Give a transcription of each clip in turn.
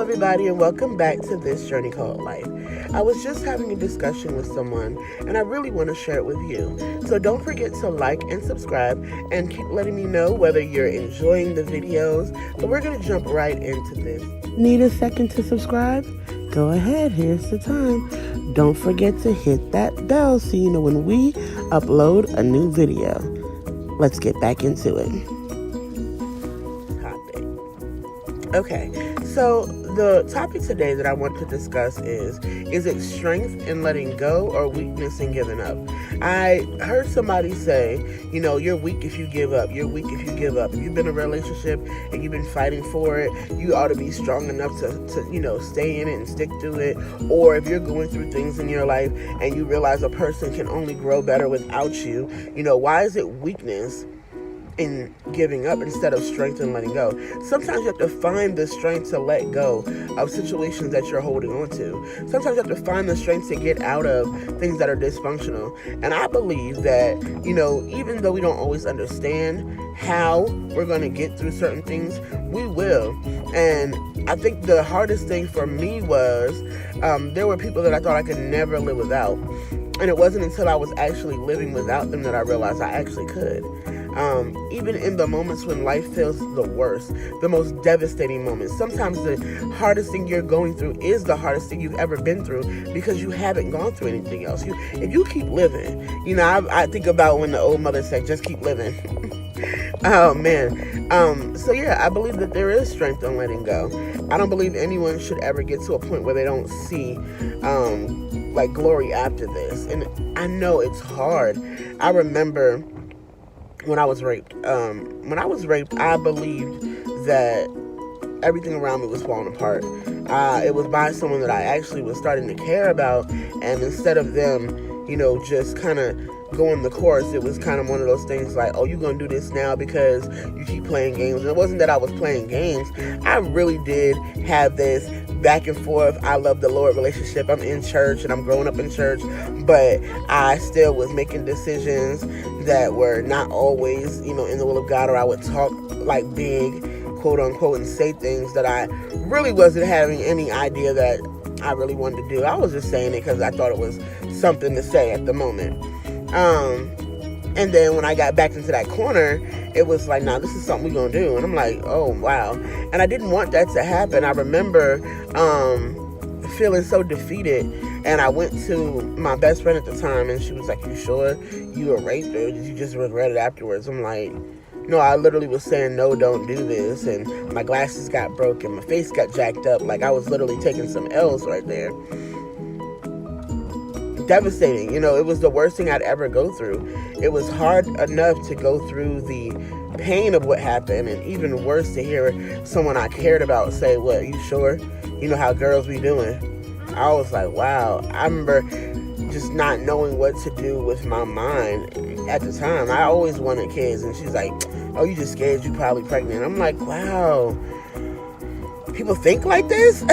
everybody, and welcome back to this journey called life. I was just having a discussion with someone, and I really want to share it with you. So don't forget to like and subscribe, and keep letting me know whether you're enjoying the videos. But we're going to jump right into this. Need a second to subscribe? Go ahead, here's the time. Don't forget to hit that bell so you know when we upload a new video. Let's get back into it. Okay, so the topic today that I want to discuss is it strength in letting go or weakness in giving up? I heard somebody say, you're weak if you give up. You're weak if you give up. If you've been in a relationship and you've been fighting for it, you ought to be strong enough to stay in it and stick to it. Or if you're going through things in your life and you realize a person can only grow better without you, why is it weakness in giving up instead of strength in letting go? Sometimes you have to find the strength to let go of situations that you're holding on to. Sometimes you have to find the strength to get out of things that are dysfunctional. And I believe that, even though we don't always understand how we're going to get through certain things, we will. And I think the hardest thing for me was there were people that I thought I could never live without. And it wasn't until I was actually living without them that I realized I actually could. Even in the moments when life feels the worst, the most devastating moments, sometimes the hardest thing you're going through is the hardest thing you've ever been through because you haven't gone through anything else. If you keep living, I think about when the old mother said, just keep living. Oh, man. So yeah, I believe that there is strength in letting go. I don't believe anyone should ever get to a point where they don't see glory after this. And I know it's hard. I remember when I was raped. I believed that everything around me was falling apart. It was by someone that I actually was starting to care about, and instead of them, just kind of going the course, it was kind of one of those things like, oh, you're going to do this now because you keep playing games. And it wasn't that I was playing games. I really did have this back and forth, I love the Lord relationship. I'm in church and I'm growing up in church, but I still was making decisions that were not always, in the will of God, or I would talk like big, quote unquote, and say things that I really wasn't having any idea that I really wanted to do. I was just saying it because I thought it was something to say at the moment. And then when I got back into that corner, it was like, nah, this is something we're going to do. And I'm like, oh, wow. And I didn't want that to happen. I remember feeling so defeated. And I went to my best friend at the time, and she was like, you sure you were raped, or did you just regret it afterwards? I'm like, no, I literally was saying, no, don't do this. And my glasses got broken. My face got jacked up. Like, I was literally taking some L's right there. Devastating. It was the worst thing I'd ever go through. It was hard enough to go through the pain of what happened, and even worse to hear someone I cared about say, what, you sure? You know how girls be doing? I was like, wow. I remember just not knowing what to do with my mind at the time. I always wanted kids, and she's like, oh, you just scared you probably pregnant. I'm like, wow. People think like this?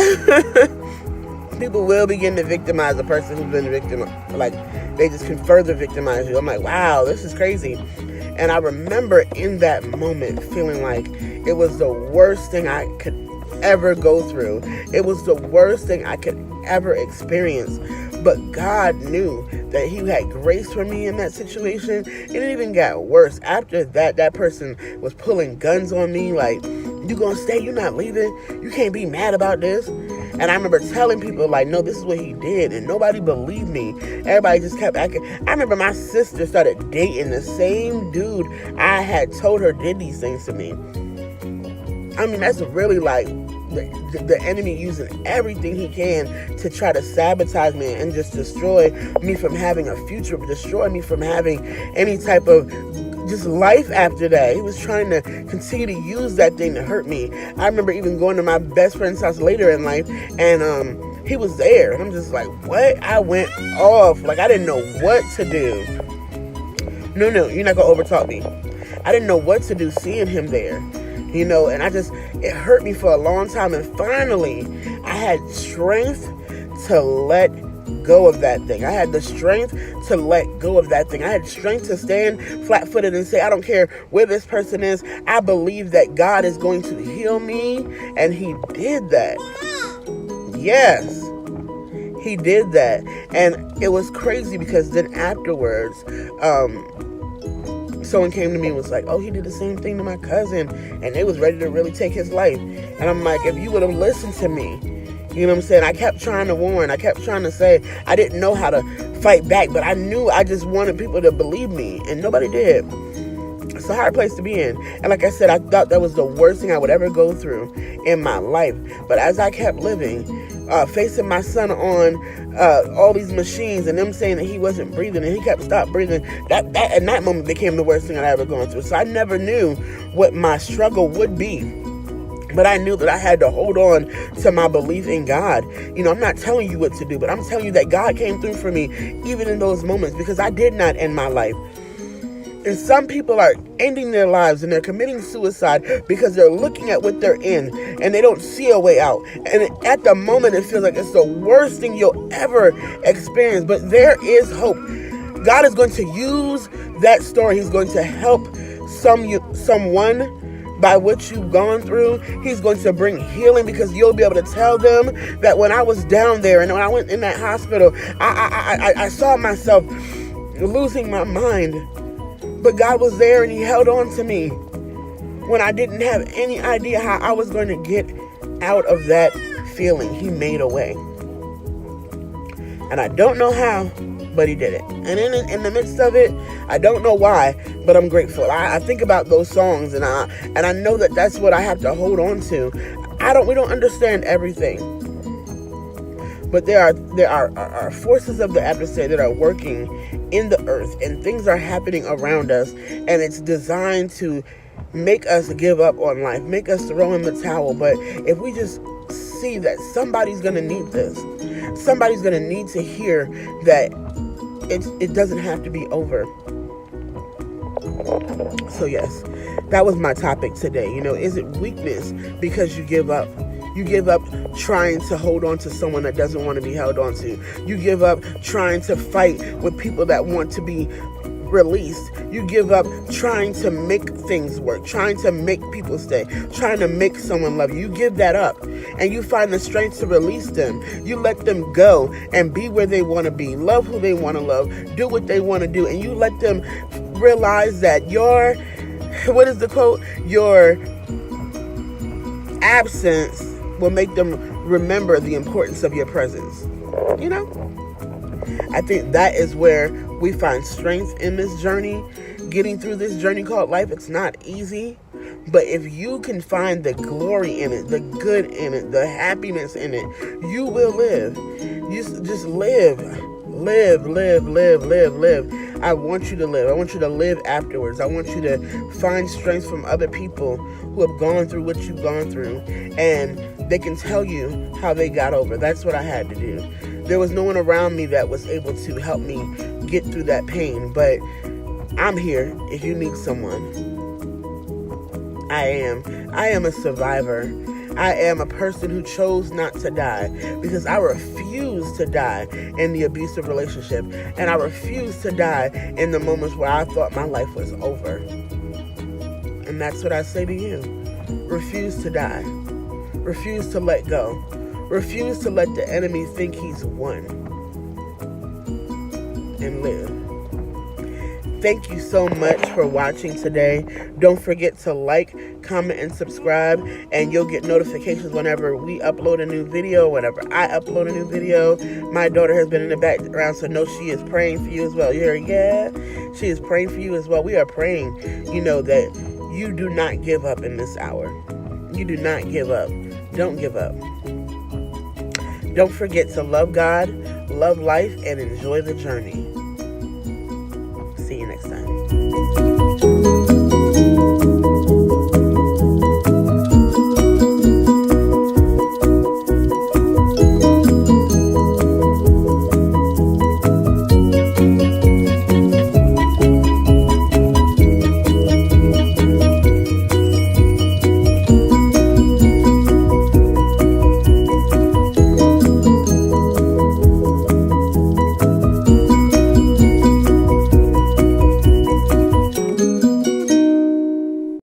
People will begin to victimize a person who's been victimized. Like, they just can further victimize you. I'm like, wow, this is crazy. And I remember in that moment feeling like it was the worst thing I could ever go through. It was the worst thing I could ever experience. But God knew that He had grace for me in that situation. And it even got worse. After that, that person was pulling guns on me like, you gonna stay? You not leaving? You can't be mad about this. And I remember telling people, like, no, this is what he did. And nobody believed me. Everybody just kept acting. I remember my sister started dating the same dude I had told her did these things to me. I mean, that's really like the enemy using everything he can to try to sabotage me and just destroy me from having a future, destroy me from having any type of just life after that. He was trying to continue to use that thing to hurt me. I remember even going to my best friend's house later in life, and he was there, and I'm just like, what? I went off. Like, I didn't know what to do. No, you're not gonna overtalk me. I didn't know what to do seeing him there, and it hurt me for a long time, and finally I had strength to let go of that thing. I had the strength to let go of that thing. I had strength to stand flat-footed and say, I don't care where this person is. I believe that God is going to heal me, and He did that. Yes, he did that. And it was crazy because then afterwards, someone came to me and was like, oh, he did the same thing to my cousin, and they was ready to really take his life. And I'm like, if you would have listened to me, you know what I'm saying? I kept trying to warn. I kept trying to say I didn't know how to fight back, but I knew I just wanted people to believe me, and nobody did. It's a hard place to be in. And like I said, I thought that was the worst thing I would ever go through in my life. But as I kept living, facing my son on all these machines and them saying that he wasn't breathing and he kept stopped breathing, that in that moment became the worst thing I'd ever gone through. So I never knew what my struggle would be. But I knew that I had to hold on to my belief in God. You know, I'm not telling you what to do, but I'm telling you that God came through for me even in those moments, because I did not end my life. And some people are ending their lives and they're committing suicide because they're looking at what they're in and they don't see a way out. And at the moment, it feels like it's the worst thing you'll ever experience. But there is hope. God is going to use that story. He's going to help someone by what you've gone through. He's going to bring healing, because you'll be able to tell them that when I was down there and when I went in that hospital, I saw myself losing my mind. But God was there and he held on to me when I didn't have any idea how I was going to get out of that feeling. He made a way. And I don't know how, but he did it. And in the midst of it, I don't know why, but I'm grateful. I think about those songs and I know that that's what I have to hold on to. We don't understand everything. But there are forces of the adversary that are working in the earth, and things are happening around us, and it's designed to make us give up on life, make us throw in the towel. But if we just see that somebody's going to need this, somebody's going to need to hear that it doesn't have to be over. So yes, that was my topic today. You know, is it weakness because you give up? You give up trying to hold on to someone that doesn't want to be held on to. You give up trying to fight with people that want to be released. You give up trying to make things work, trying to make people stay, trying to make someone love you. You give that up and you find the strength to release them. You let them go and be where they want to be, love who they want to love, do what they want to do, and you let them realize that what is the quote? Your absence will make them remember the importance of your presence. You know? I think that is where we find strength in this journey, getting through this journey called life. It's not easy, but if you can find the glory in it, the good in it, the happiness in it, you will live. You just live. Live. I want you to live. I want you to live afterwards. I want you to find strength from other people who have gone through what you've gone through, and they can tell you how they got over. That's what I had to do. There was no one around me that was able to help me get through that pain, but I'm here if you need someone. I am a survivor. I am a person who chose not to die, because I refuse to die in the abusive relationship, and I refuse to die in the moments where I thought my life was over. And that's what I say to you. Refuse to die. Refuse to let go. Refuse to let the enemy think he's won. And live. Thank you so much for watching today. Don't forget to like, comment, and subscribe, and you'll get notifications whenever we upload a new video, whenever I upload a new video. My daughter has been in the background, so know she is praying for you as well. You hear? Yeah, she is praying for you as well. We are praying, that you do not give up in this hour. You do not give up. Don't give up. Don't forget to love God, love life, and enjoy the journey. See you next time.